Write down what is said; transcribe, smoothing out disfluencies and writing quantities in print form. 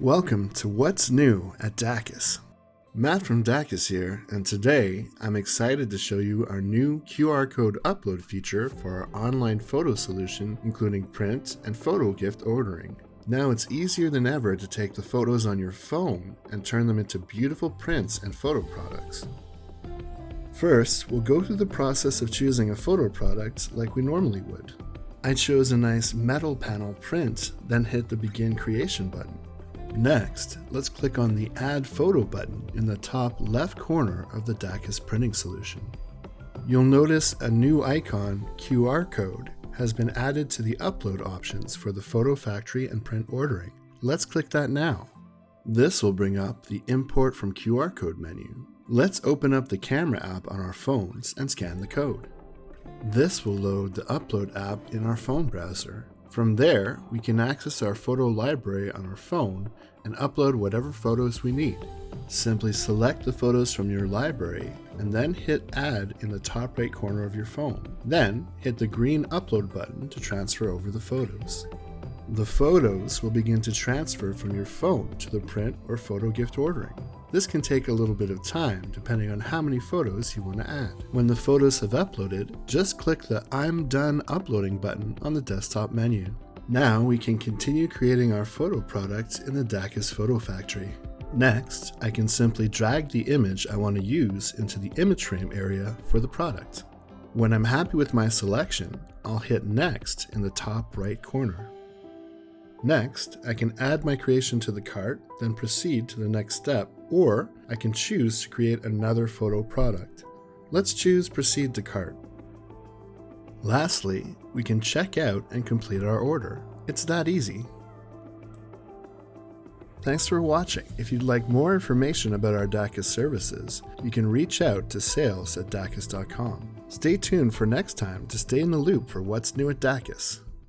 Welcome to What's New at Dakis. Matt from Dakis here, and today I'm excited to show you our new QR code upload feature for our online photo solution, including print and photo gift ordering. Now it's easier than ever to take the photos on your phone and turn them into beautiful prints and photo products. First, we'll go through the process of choosing a photo product like we normally would. I chose a nice metal panel print, then hit the Begin Creation button. Next, let's click on the Add Photo button in the top left corner of the Dakis printing solution. You'll notice a new icon, QR code, has been added to the upload options for the Photo Factory and print ordering. Let's click that now. This will bring up the Import from QR code menu. Let's open up the camera app on our phones and scan the code. This will load the Upload app in our phone browser. From there, we can access our photo library on our phone and upload whatever photos we need. Simply select the photos from your library and then hit Add in the top right corner of your phone. Then hit the green Upload button to transfer over the photos. The photos will begin to transfer from your phone to the print or photo gift ordering. This can take a little bit of time depending on how many photos you want to add. When the photos have uploaded, just click the I'm done uploading button on the desktop menu. Now we can continue creating our photo products in the Dakis Photo Factory. Next, I can simply drag the image I want to use into the image frame area for the product. When I'm happy with my selection, I'll hit Next in the top right corner. Next, I can add my creation to the cart, then proceed to the next step, or I can choose to create another photo product. Let's choose Proceed to Cart. Lastly, we can check out and complete our order. It's that easy. Thanks for watching. If you'd like more information about our Dakis services, you can reach out to sales@dakis.com. Stay tuned for next time to stay in the loop for what's new at Dakis.